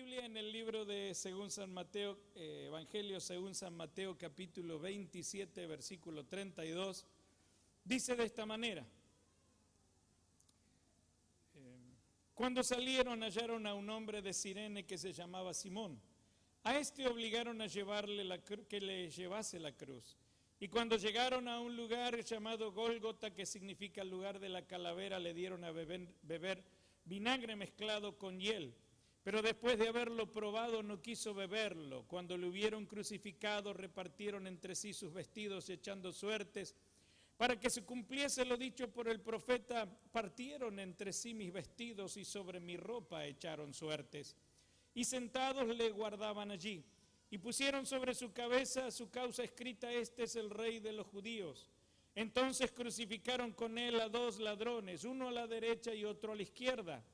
Biblia en el libro de según San Mateo, Evangelio según San Mateo, capítulo 27, versículo 32, dice de esta manera: cuando salieron hallaron a un hombre de Cirene que se llamaba Simón. A este obligaron a que le llevase la cruz. Y cuando llegaron a un lugar llamado Gólgota, que significa lugar de la calavera, le dieron a beber vinagre mezclado con hiel. Pero después de haberlo probado no quiso beberlo. Cuando lo hubieron crucificado, repartieron entre sí sus vestidos echando suertes. Para que se cumpliese lo dicho por el profeta: partieron entre sí mis vestidos y sobre mi ropa echaron suertes. Y sentados le guardaban allí. Y pusieron sobre su cabeza su causa escrita: este es el rey de los judíos. Entonces crucificaron con él a dos ladrones, uno a la derecha y otro a la izquierda.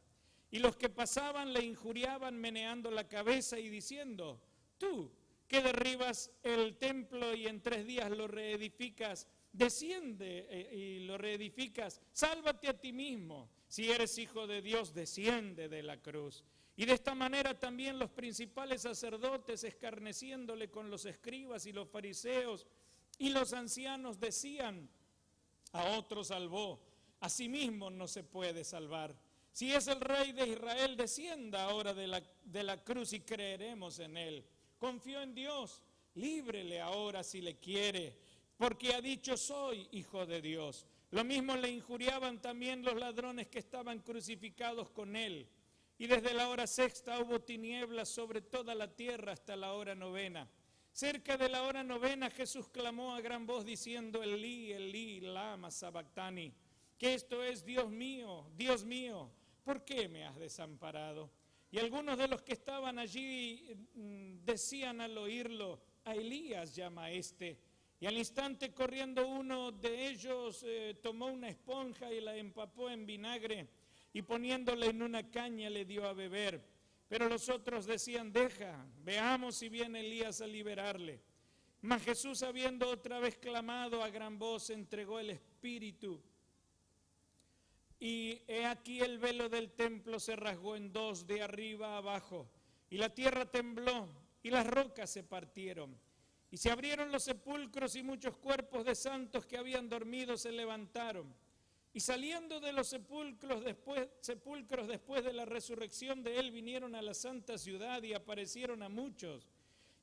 Y los que pasaban le injuriaban meneando la cabeza y diciendo: tú, que derribas el templo y en 3 días lo reedificas, desciende y lo reedificas, sálvate a ti mismo. Si eres hijo de Dios, desciende de la cruz. Y de esta manera también los principales sacerdotes, escarneciéndole con los escribas y los fariseos y los ancianos, decían: a otro salvó, a sí mismo no se puede salvar. Si es el rey de Israel, descienda ahora de la cruz y creeremos en él. Confió en Dios, líbrele ahora si le quiere, porque ha dicho: soy hijo de Dios. Lo mismo le injuriaban también los ladrones que estaban crucificados con él. Y desde la hora 6 hubo tinieblas sobre toda la tierra hasta la hora 9. Cerca de la hora 9 Jesús clamó a gran voz diciendo: Elí, Elí, lama sabactani, que esto es: Dios mío, ¿por qué me has desamparado? Y algunos de los que estaban allí decían al oírlo: a Elías llama este. Y al instante, corriendo uno de ellos, tomó una esponja y la empapó en vinagre, y poniéndola en una caña le dio a beber. Pero los otros decían: deja, veamos si viene Elías a liberarle. Mas Jesús, habiendo otra vez clamado a gran voz, entregó el espíritu. Y he aquí el velo del templo se rasgó en 2 de arriba a abajo, y la tierra tembló, y las rocas se partieron. Y se abrieron los sepulcros, y muchos cuerpos de santos que habían dormido se levantaron. Y saliendo de los sepulcros después de la resurrección de él, vinieron a la santa ciudad y aparecieron a muchos.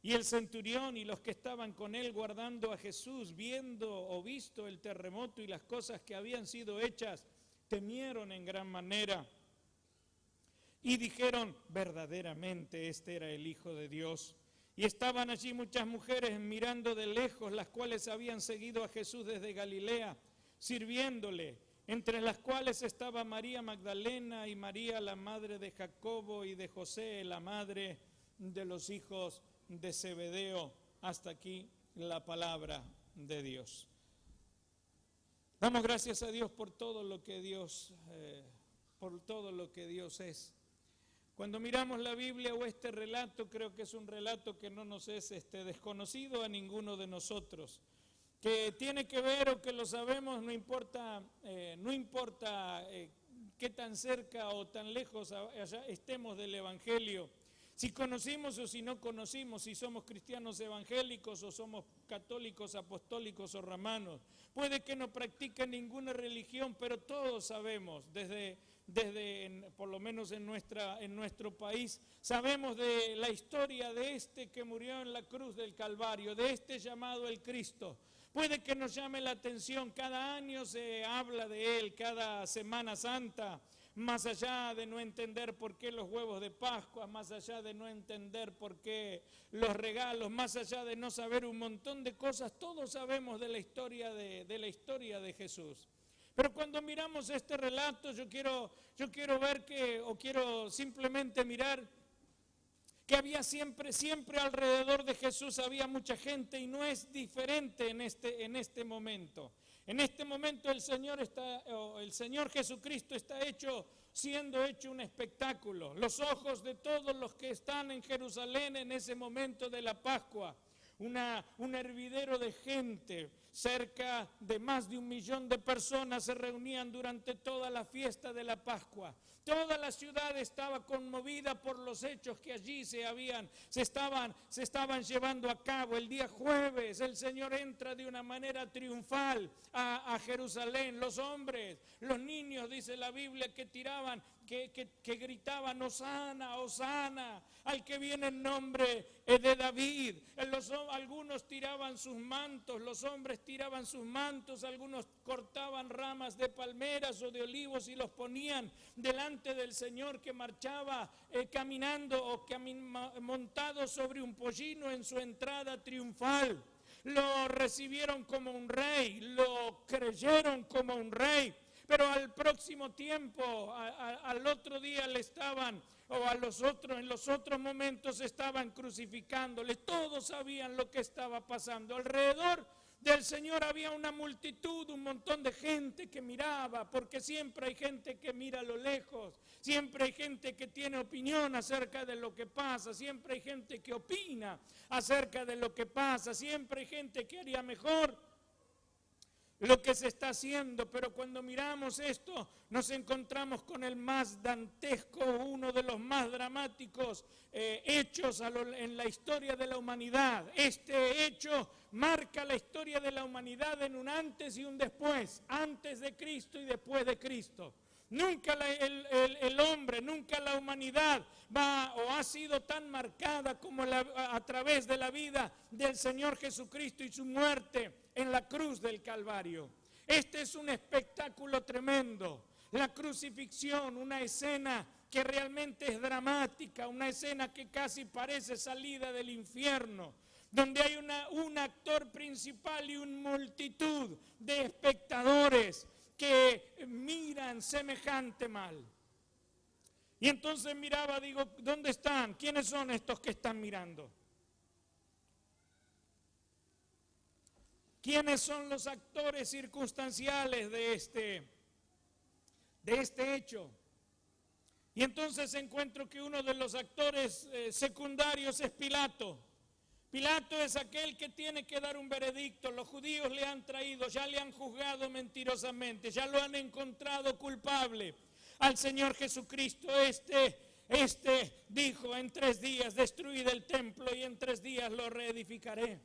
Y el centurión y los que estaban con él guardando a Jesús, visto el terremoto y las cosas que habían sido hechas, temieron en gran manera. Y dijeron: verdaderamente este era el Hijo de Dios. Y estaban allí muchas mujeres mirando de lejos, las cuales habían seguido a Jesús desde Galilea, sirviéndole, entre las cuales estaba María Magdalena y María, la madre de Jacobo y de José, la madre de los hijos de Zebedeo. Hasta aquí la palabra de Dios. Damos gracias a Dios por todo lo que Dios es. Cuando miramos la Biblia o este relato, creo que es un relato que no nos es desconocido a ninguno de nosotros, que tiene que ver o que lo sabemos, no importa qué tan cerca o tan lejos allá estemos del Evangelio, si conocimos o si no conocimos, si somos cristianos evangélicos o somos católicos, apostólicos o romanos. Puede que no practiquen ninguna religión, pero todos sabemos, por lo menos en nuestro país, sabemos de la historia de este que murió en la cruz del Calvario, de este llamado el Cristo. Puede que nos llame la atención, cada año se habla de él, cada Semana Santa, más allá de no entender por qué los huevos de Pascua, más allá de no entender por qué los regalos, más allá de no saber un montón de cosas, todos sabemos de la historia de Jesús. Pero cuando miramos este relato, yo quiero ver quiero simplemente mirar que había siempre alrededor de Jesús había mucha gente, y no es diferente en este momento. En este momento el Señor Jesucristo está siendo hecho un espectáculo. Los ojos de todos los que están en Jerusalén en ese momento de la Pascua, un hervidero de gente, cerca de más de 1 millón de personas se reunían durante toda la fiesta de la Pascua. Toda la ciudad estaba conmovida por los hechos que allí se estaban llevando a cabo. El día jueves el Señor entra de una manera triunfal a Jerusalén. Los hombres, los niños, dice la Biblia, que tiraban, que gritaban: Hosana, Hosana, al que viene en nombre de David. Algunos tiraban sus mantos, los hombres tiraban sus mantos, algunos cortaban ramas de palmeras o de olivos y los ponían delante del Señor, que marchaba caminando o montado sobre un pollino en su entrada triunfal. Lo recibieron como un rey, lo creyeron como un rey. Pero al próximo tiempo, al otro día le estaban, o en los otros momentos estaban crucificándole. Todos sabían lo que estaba pasando. Alrededor del Señor había una multitud, un montón de gente que miraba, porque siempre hay gente que mira a lo lejos, siempre hay gente que tiene opinión acerca de lo que pasa, siempre hay gente que opina acerca de lo que pasa, siempre hay gente que haría mejor lo que se está haciendo. Pero cuando miramos esto, nos encontramos con el más dantesco, uno de los más dramáticos hechos en la historia de la humanidad. Este hecho marca la historia de la humanidad en un antes y un después, antes de Cristo y después de Cristo. Nunca el hombre, nunca la humanidad ha sido tan marcada como a través de la vida del Señor Jesucristo y su muerte en la cruz del Calvario. Este es un espectáculo tremendo. La crucifixión, una escena que realmente es dramática, una escena que casi parece salida del infierno, donde hay un actor principal y una multitud de espectadores que miran semejante mal. Y entonces miraba, digo, ¿dónde están? ¿Quiénes son estos que están mirando? ¿Quiénes son los actores circunstanciales de este hecho? Y entonces encuentro que uno de los actores secundarios es Pilato. Pilato es aquel que tiene que dar un veredicto. Los judíos le han traído, ya le han juzgado mentirosamente, ya lo han encontrado culpable al Señor Jesucristo. Este dijo: en 3 días destruid el templo y en 3 días lo reedificaré.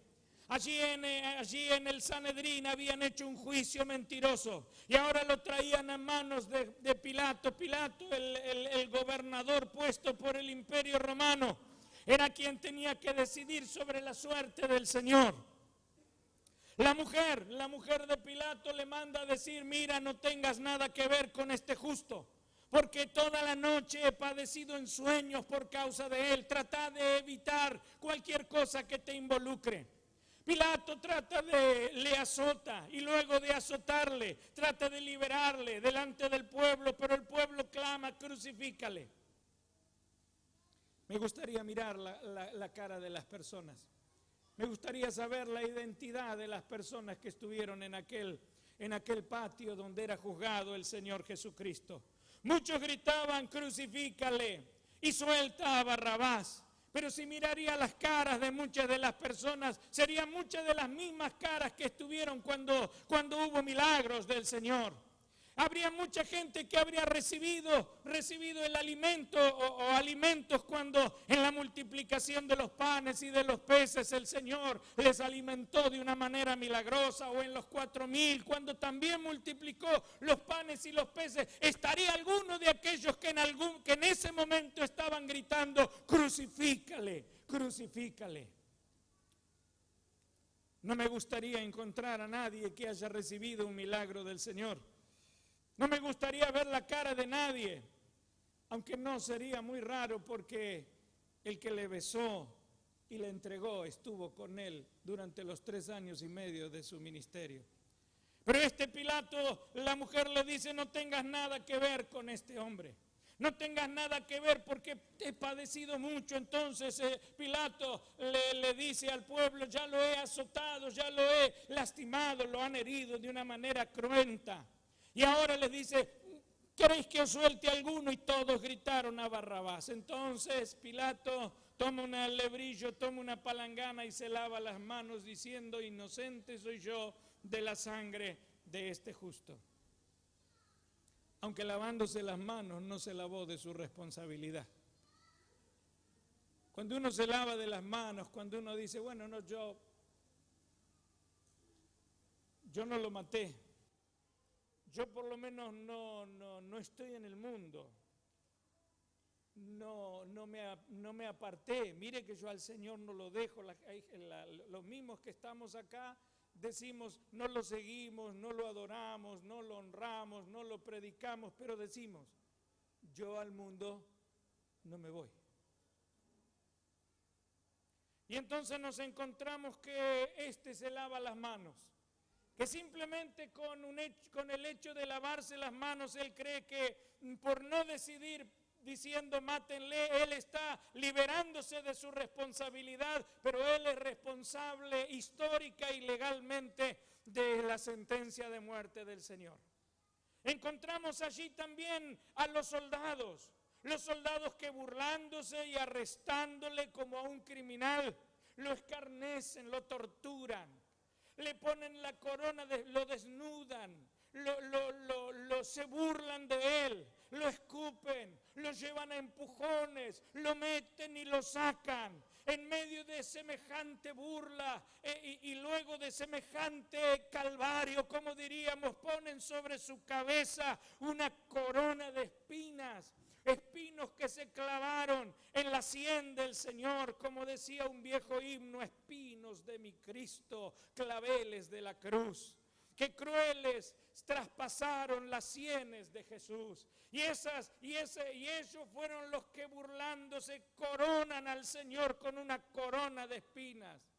Allí en el Sanedrín habían hecho un juicio mentiroso y ahora lo traían a manos de Pilato. Pilato, el gobernador puesto por el Imperio Romano, era quien tenía que decidir sobre la suerte del Señor. La mujer de Pilato le manda a decir: mira, no tengas nada que ver con este justo, porque toda la noche he padecido en sueños por causa de él. Trata de evitar cualquier cosa que te involucre. Pilato le azota, y luego de azotarle, trata de liberarle delante del pueblo, pero el pueblo clama: crucifícale. Me gustaría mirar la cara de las personas. Me gustaría saber la identidad de las personas que estuvieron en aquel patio donde era juzgado el Señor Jesucristo. Muchos gritaban: crucifícale y suelta a Barrabás. Pero si miraría las caras de muchas de las personas, serían muchas de las mismas caras que estuvieron cuando hubo milagros del Señor. Habría mucha gente que habría recibido el alimento o alimentos cuando en la multiplicación de los panes y de los peces el Señor les alimentó de una manera milagrosa, o en los 4,000 cuando también multiplicó los panes y los peces. Estaría alguno de aquellos que en ese momento estaban gritando: crucifícale, crucifícale. No me gustaría encontrar a nadie que haya recibido un milagro del Señor. No me gustaría ver la cara de nadie, aunque no sería muy raro, porque el que le besó y le entregó estuvo con él durante los 3 años y medio de su ministerio. Pero Pilato, la mujer le dice: no tengas nada que ver con este hombre. No tengas nada que ver, porque he padecido mucho. Entonces Pilato le dice al pueblo: ya lo he azotado, ya lo he lastimado, lo han herido de una manera cruenta. Y ahora les dice: ¿queréis que os suelte alguno? Y todos gritaron: a Barrabás. Entonces Pilato toma un lebrillo, toma una palangana y se lava las manos diciendo: inocente soy yo de la sangre de este justo. Aunque lavándose las manos no se lavó de su responsabilidad. Cuando uno se lava de las manos, cuando uno dice, bueno, no, yo no lo maté, yo por lo menos no estoy en el mundo, no me aparté, mire que yo al Señor no lo dejo, los mismos que estamos acá decimos, no lo seguimos, no lo adoramos, no lo honramos, no lo predicamos, pero decimos, yo al mundo no me voy. Y entonces nos encontramos que este se lava las manos, que simplemente con el hecho de lavarse las manos, él cree que por no decidir diciendo mátenle, él está liberándose de su responsabilidad, pero él es responsable histórica y legalmente de la sentencia de muerte del Señor. Encontramos allí también a los soldados que burlándose y arrestándole como a un criminal, lo escarnecen, lo torturan, le ponen la corona, lo desnudan, se burlan de él, lo escupen, lo llevan a empujones, lo meten y lo sacan. En medio de semejante burla y luego de semejante calvario, como diríamos, ponen sobre su cabeza una corona de espinas. Espinos que se clavaron en la sien del Señor, como decía un viejo himno, espinos de mi Cristo, claveles de la cruz. Qué crueles traspasaron las sienes de Jesús. Y ellos fueron los que burlándose coronan al Señor con una corona de espinas.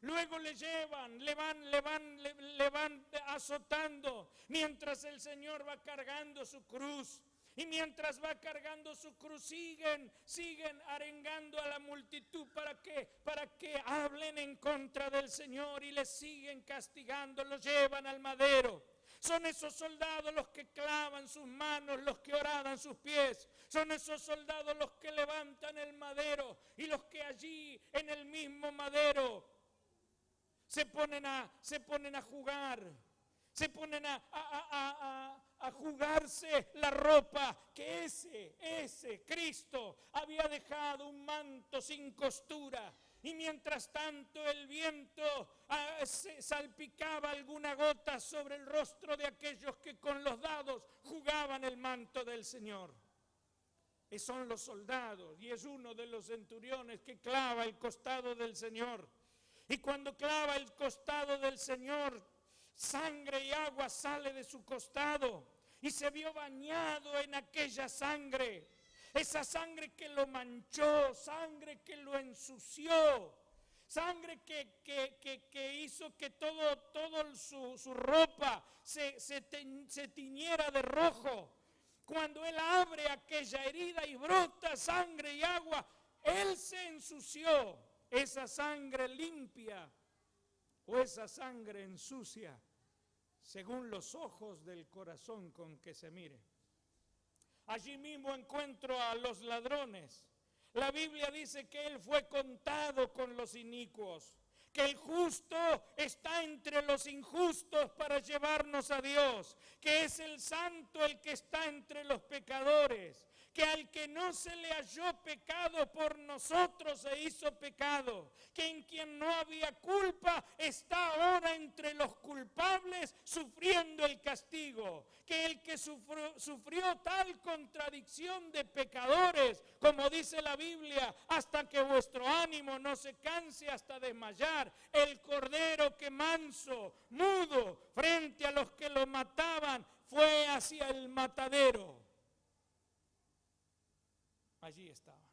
Luego le van azotando mientras el Señor va cargando su cruz. Y mientras va cargando su cruz, siguen arengando a la multitud para que hablen en contra del Señor y le siguen castigando, lo llevan al madero. Son esos soldados los que clavan sus manos, los que horadan sus pies. Son esos soldados los que levantan el madero y los que allí en el mismo madero se ponen a jugar, se ponen a jugarse la ropa que ese Cristo había dejado, un manto sin costura. Y mientras tanto el viento salpicaba alguna gota sobre el rostro de aquellos que con los dados jugaban el manto del Señor. Y son los soldados, y es uno de los centuriones que clava el costado del Señor. Y cuando clava el costado del Señor, sangre y agua sale de su costado y se vio bañado en aquella sangre. Esa sangre que lo manchó, sangre que lo ensució, sangre que hizo que todo su ropa se tiñera de rojo. Cuando él abre aquella herida y brota sangre y agua, él se ensució. Esa sangre limpia o esa sangre ensucia, según los ojos del corazón con que se mire. Allí mismo encuentro a los ladrones. La Biblia dice que él fue contado con los inicuos, que el justo está entre los injustos para llevarnos a Dios, que es el santo el que está entre los pecadores, que al que no se le halló pecado por nosotros se hizo pecado, que en quien no había culpa está ahora entre los culpables sufriendo el castigo, que el que sufrió tal contradicción de pecadores, como dice la Biblia, hasta que vuestro ánimo no se canse hasta desmayar, el cordero que manso, mudo, frente a los que lo mataban, fue hacia el matadero. Allí estaban.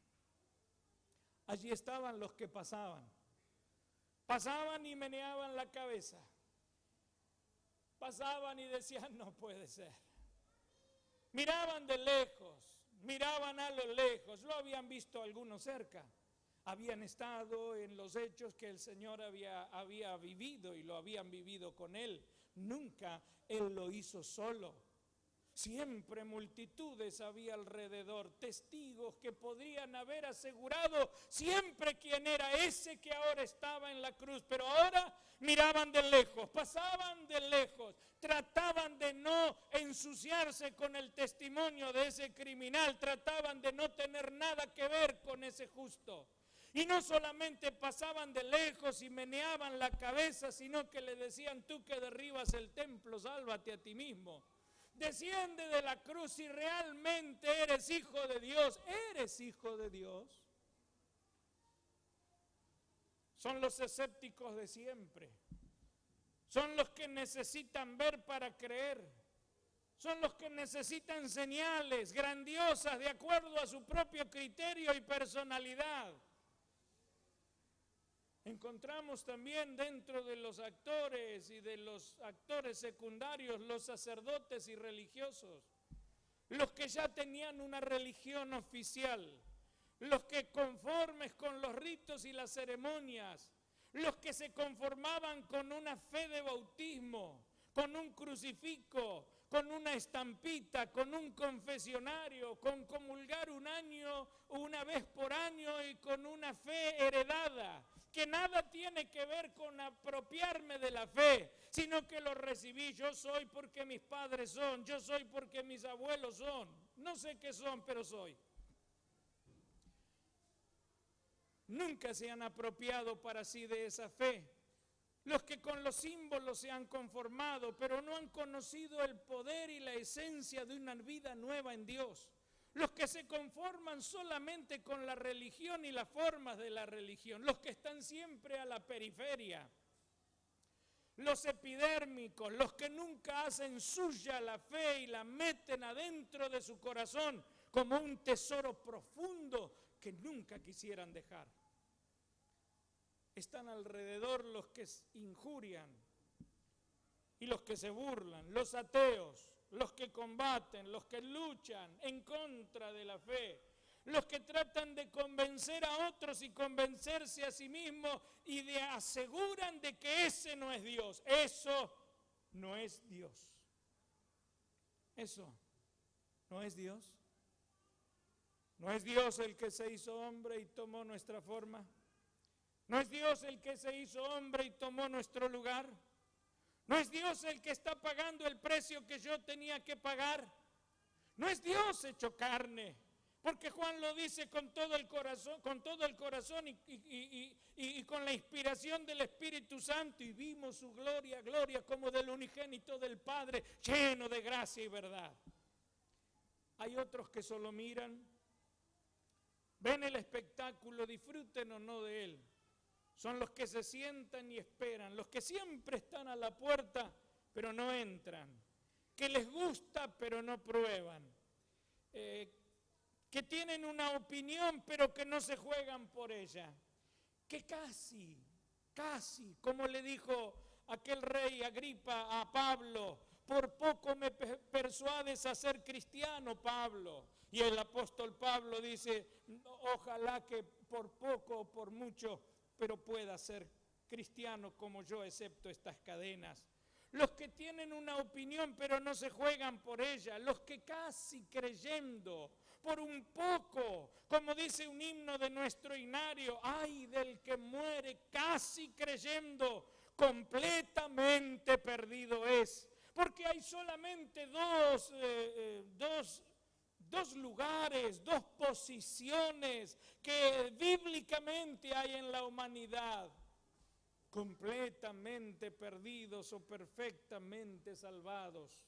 Allí estaban los que pasaban. Pasaban y meneaban la cabeza. Pasaban y decían, no puede ser. Miraban de lejos, miraban a lo lejos. Lo habían visto algunos cerca. Habían estado en los hechos que el Señor había vivido y lo habían vivido con Él. Nunca Él lo hizo solo. Siempre multitudes había alrededor, testigos que podrían haber asegurado siempre quién era ese que ahora estaba en la cruz, pero ahora miraban de lejos, pasaban de lejos, trataban de no ensuciarse con el testimonio de ese criminal, trataban de no tener nada que ver con ese justo. Y no solamente pasaban de lejos y meneaban la cabeza, sino que le decían: tú que derribas el templo, sálvate a ti mismo. Desciende de la cruz si realmente eres hijo de Dios. ¿Eres hijo de Dios? Son los escépticos de siempre. Son los que necesitan ver para creer. Son los que necesitan señales grandiosas de acuerdo a su propio criterio y personalidad. Encontramos también dentro de los actores y de los actores secundarios los sacerdotes y religiosos, los que ya tenían una religión oficial, los que conformes con los ritos y las ceremonias, los que se conformaban con una fe de bautismo, con un crucifijo, con una estampita, con un confesionario, con comulgar un año, una vez por año y con una fe heredada, que nada tiene que ver con apropiarme de la fe, sino que lo recibí. Yo soy porque mis padres son, yo soy porque mis abuelos son, no sé qué son, pero soy. Nunca se han apropiado para sí de esa fe. Los que con los símbolos se han conformado, pero no han conocido el poder y la esencia de una vida nueva en Dios. Los que se conforman solamente con la religión y las formas de la religión, los que están siempre a la periferia, los epidérmicos, los que nunca hacen suya la fe y la meten adentro de su corazón como un tesoro profundo que nunca quisieran dejar. Están alrededor los que injurian y los que se burlan, los ateos, los que combaten, los que luchan en contra de la fe, los que tratan de convencer a otros y convencerse a sí mismos y aseguran de que ese no es Dios. Eso no es Dios. Eso no es Dios. ¿No es Dios el que se hizo hombre y tomó nuestra forma? ¿No es Dios el que se hizo hombre y tomó nuestro lugar? ¿No es Dios el que está pagando el precio que yo tenía que pagar? ¿No es Dios hecho carne? Porque Juan lo dice con todo el corazón y con la inspiración del Espíritu Santo, y vimos su gloria, gloria como del unigénito del Padre, lleno de gracia y verdad. Hay otros que solo miran, ven el espectáculo, disfruten o no de él. Son los que se sientan y esperan, los que siempre están a la puerta pero no entran, que les gusta pero no prueban, que tienen una opinión pero que no se juegan por ella, que casi, como le dijo aquel rey Agripa a Pablo: por poco me persuades a ser cristiano, Pablo. Y el apóstol Pablo dice: ojalá que por poco o por mucho, pero pueda ser cristiano como yo, excepto estas cadenas. Los que tienen una opinión pero no se juegan por ella, los que casi creyendo, por un poco, como dice un himno de nuestro himnario: ay del que muere casi creyendo, completamente perdido es. Porque hay solamente dos lugares, dos posiciones que bíblicamente hay en la humanidad: completamente perdidos o perfectamente salvados.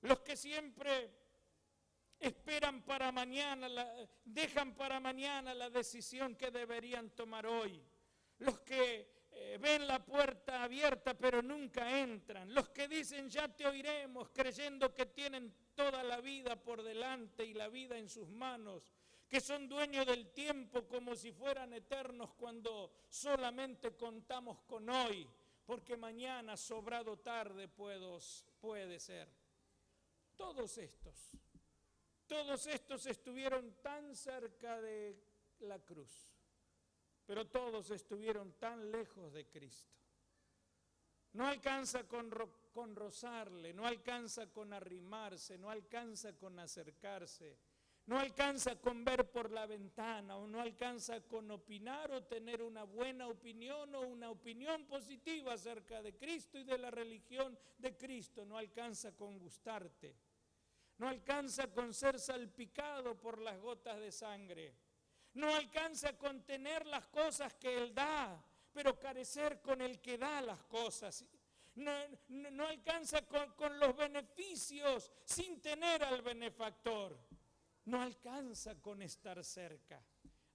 Los que siempre esperan para mañana, dejan para mañana la decisión que deberían tomar hoy. Los que ven la puerta abierta pero nunca entran. Los que dicen: ya te oiremos, creyendo que tienen toda la vida por delante y la vida en sus manos, que son dueños del tiempo como si fueran eternos, cuando solamente contamos con hoy, porque mañana sobrado tarde puede ser. Todos estos estuvieron tan cerca de la cruz, pero todos estuvieron tan lejos de Cristo. No alcanza con rozarle, no alcanza con arrimarse, no alcanza con acercarse, no alcanza con ver por la ventana, o no alcanza con opinar o tener una buena opinión o una opinión positiva acerca de Cristo y de la religión de Cristo. No alcanza con gustarte, no alcanza con ser salpicado por las gotas de sangre, no alcanza con tener las cosas que Él da, pero carecer con el que da las cosas. No alcanza con los beneficios sin tener al benefactor. No alcanza con estar cerca.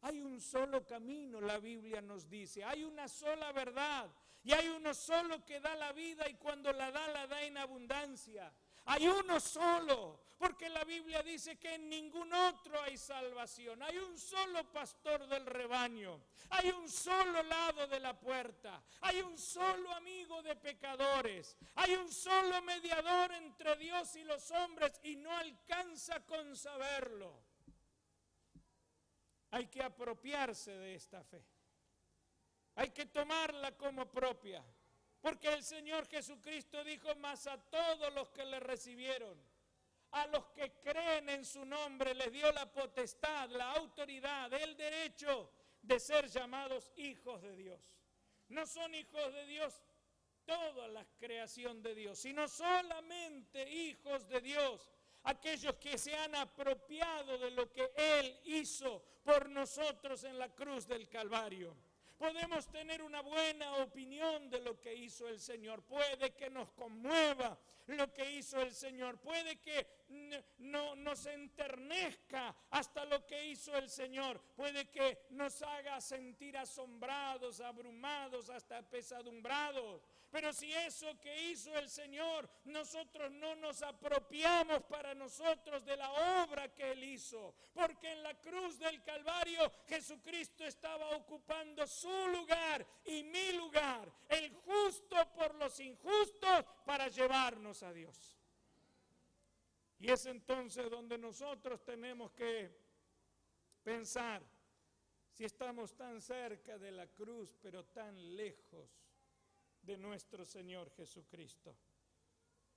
Hay un solo camino, la Biblia nos dice. Hay una sola verdad y hay uno solo que da la vida, y cuando la da en abundancia. Hay uno solo, porque la Biblia dice que en ningún otro hay salvación. Hay un solo pastor del rebaño, hay un solo lado de la puerta, hay un solo amigo de pecadores, hay un solo mediador entre Dios y los hombres, y no alcanza con saberlo. Hay que apropiarse de esta fe, hay que tomarla como propia. Porque el Señor Jesucristo dijo: mas a todos los que le recibieron, a los que creen en su nombre, les dio la potestad, la autoridad, el derecho de ser llamados hijos de Dios. No son hijos de Dios toda la creación de Dios, sino solamente hijos de Dios, aquellos que se han apropiado de lo que Él hizo por nosotros en la cruz del Calvario. Podemos tener una buena opinión de lo que hizo el Señor. Puede que nos conmueva lo que hizo el Señor. Puede que nos enternezca hasta lo que hizo el Señor. Puede que nos haga sentir asombrados, abrumados, hasta apesadumbrados. Pero si eso que hizo el Señor, nosotros no nos apropiamos para nosotros de la obra que Él hizo, porque en la cruz del Calvario Jesucristo estaba ocupando su lugar y mi lugar, el justo por los injustos, para llevarnos a Dios. Y es entonces donde nosotros tenemos que pensar si estamos tan cerca de la cruz, pero tan lejos de nuestro Señor Jesucristo.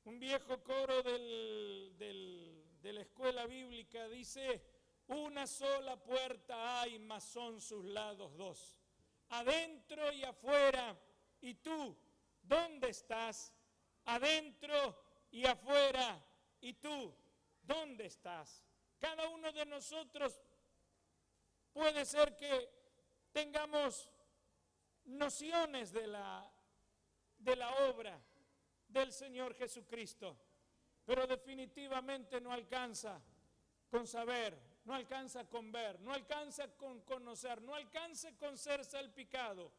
Un viejo coro de la escuela bíblica dice: una sola puerta hay, mas son sus lados dos, adentro y afuera. ¿Y tú dónde estás? Adentro y afuera. ¿Y tú dónde estás? Cada uno de nosotros puede ser que tengamos nociones de la obra del Señor Jesucristo, pero definitivamente no alcanza con saber, no alcanza con ver, no alcanza con conocer, no alcanza con ser salpicado.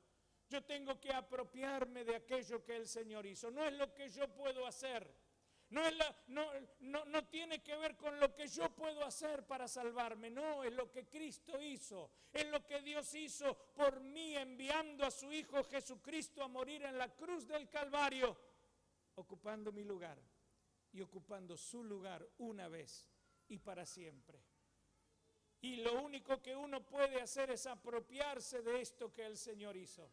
Yo tengo que apropiarme de aquello que el Señor hizo. No es lo que yo puedo hacer, no tiene que ver con lo que yo puedo hacer para salvarme. No, es lo que Cristo hizo, es lo que Dios hizo por mí, enviando a su Hijo Jesucristo a morir en la cruz del Calvario, ocupando mi lugar y ocupando su lugar una vez y para siempre. Y lo único que uno puede hacer es apropiarse de esto que el Señor hizo,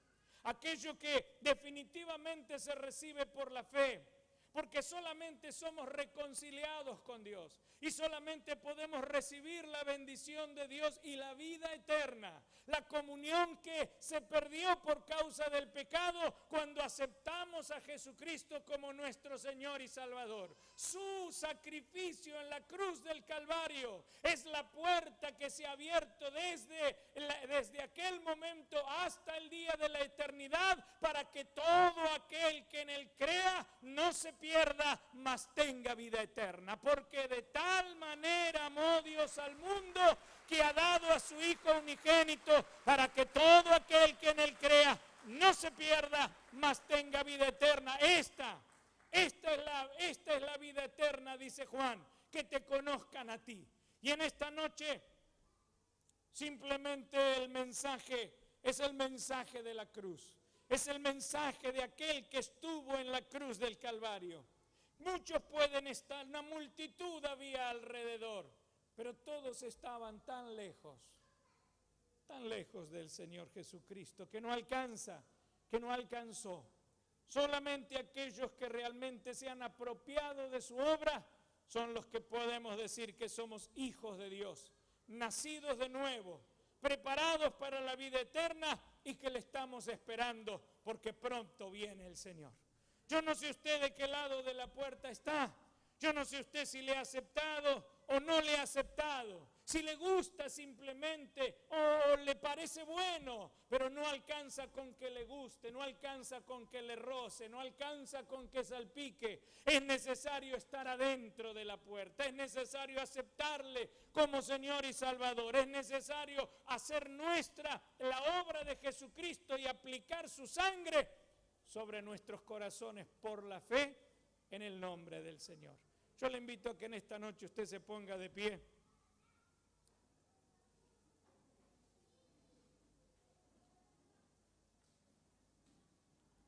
aquello que definitivamente se recibe por la fe, porque solamente somos reconciliados con Dios y solamente podemos recibir la bendición de Dios y la vida eterna, la comunión que se perdió por causa del pecado cuando aceptamos a Jesucristo como nuestro Señor y Salvador. Su sacrificio en la cruz del Calvario es la puerta que se ha abierto desde aquel momento hasta el día de la eternidad, para que todo aquel que en Él crea no se pierda, mas tenga vida eterna. Porque de tal manera amó Dios al mundo, que ha dado a su Hijo unigénito, para que todo aquel que en Él crea no se pierda, mas tenga vida eterna. Esta es la vida eterna, dice Juan, que te conozcan a ti. Y en esta noche simplemente el mensaje es el mensaje de la cruz. Es el mensaje de aquel que estuvo en la cruz del Calvario. Muchos pueden estar, una multitud había alrededor, pero todos estaban tan lejos del Señor Jesucristo, que no alcanzó. Solamente aquellos que realmente se han apropiado de su obra son los que podemos decir que somos hijos de Dios, nacidos de nuevo, preparados para la vida eterna y que le estamos esperando porque pronto viene el Señor. Yo no sé usted de qué lado de la puerta está. Yo no sé usted si le ha aceptado o no le ha aceptado, si le gusta simplemente o le parece bueno, pero no alcanza con que le guste, no alcanza con que le roce, no alcanza con que salpique. Es necesario estar adentro de la puerta, es necesario aceptarle como Señor y Salvador, es necesario hacer nuestra la obra de Jesucristo y aplicar su sangre sobre nuestros corazones por la fe en el nombre del Señor. Yo le invito a que en esta noche usted se ponga de pie.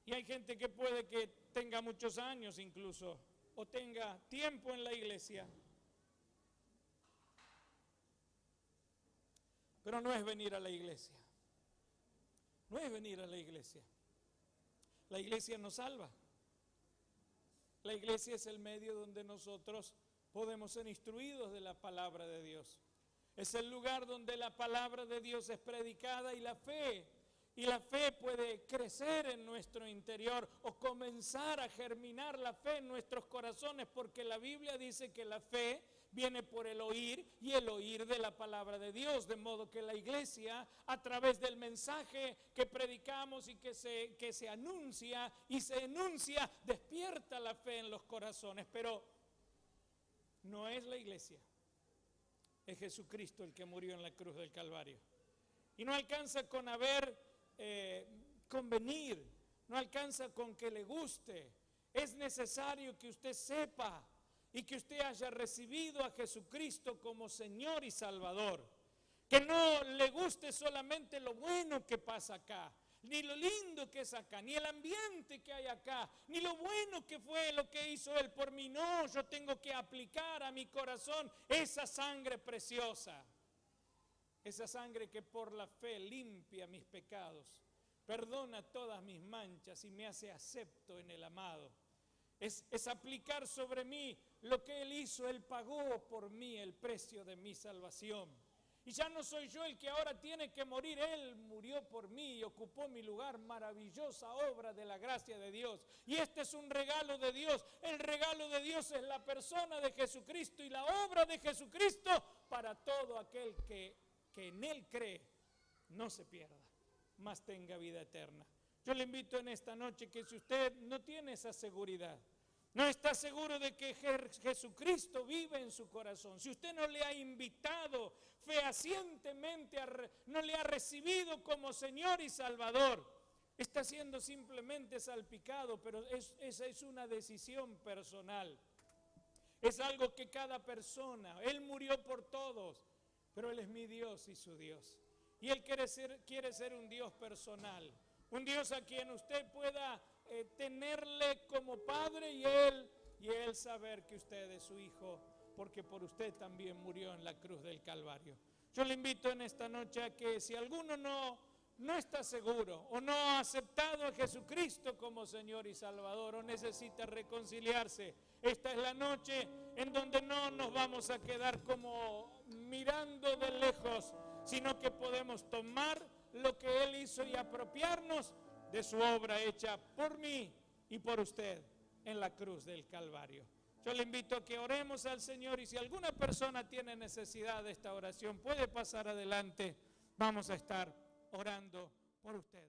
Y hay gente que puede que tenga muchos años incluso, o tenga tiempo en la iglesia, pero no es venir a la iglesia. No es venir a la iglesia. La iglesia nos salva. La iglesia es el medio donde nosotros podemos ser instruidos de la palabra de Dios. Es el lugar donde la palabra de Dios es predicada y la fe puede crecer en nuestro interior o comenzar a germinar la fe en nuestros corazones, porque la Biblia dice que la fe viene por el oír y el oír de la palabra de Dios, de modo que la iglesia, a través del mensaje que predicamos y que se anuncia y se enuncia, despierta la fe en los corazones. Pero no es la iglesia, es Jesucristo el que murió en la cruz del Calvario. Y no alcanza con convenir, no alcanza con que le guste. Es necesario que usted sepa y que usted haya recibido a Jesucristo como Señor y Salvador. Que no le guste solamente lo bueno que pasa acá, ni lo lindo que es acá, ni el ambiente que hay acá, ni lo bueno que fue lo que hizo Él por mí. No, yo tengo que aplicar a mi corazón esa sangre preciosa. Esa sangre que por la fe limpia mis pecados, perdona todas mis manchas y me hace acepto en el amado. Es aplicar sobre mí lo que Él hizo. Él pagó por mí el precio de mi salvación. Y ya no soy yo el que ahora tiene que morir. Él murió por mí y ocupó mi lugar. Maravillosa obra de la gracia de Dios. Y este es un regalo de Dios. El regalo de Dios es la persona de Jesucristo y la obra de Jesucristo para todo aquel que en Él cree, no se pierda, mas tenga vida eterna. Yo le invito en esta noche que si usted no tiene esa seguridad, no está seguro de que Jesucristo vive en su corazón, si usted no le ha invitado fehacientemente, no le ha recibido como Señor y Salvador, está siendo simplemente salpicado, pero esa es una decisión personal. Es algo que cada persona, Él murió por todos, pero Él es mi Dios y su Dios. Y Él quiere ser un Dios personal, un Dios a quien usted pueda tenerle como padre y Él saber que usted es su hijo, porque por usted también murió en la cruz del Calvario. Yo le invito en esta noche a que si alguno no está seguro o no ha aceptado a Jesucristo como Señor y Salvador o necesita reconciliarse, esta es la noche en donde no nos vamos a quedar como mirando de lejos, sino que podemos tomar lo que Él hizo y apropiarnos de su obra hecha por mí y por usted en la cruz del Calvario. Yo le invito a que oremos al Señor, y si alguna persona tiene necesidad de esta oración, puede pasar adelante. Vamos a estar orando por usted.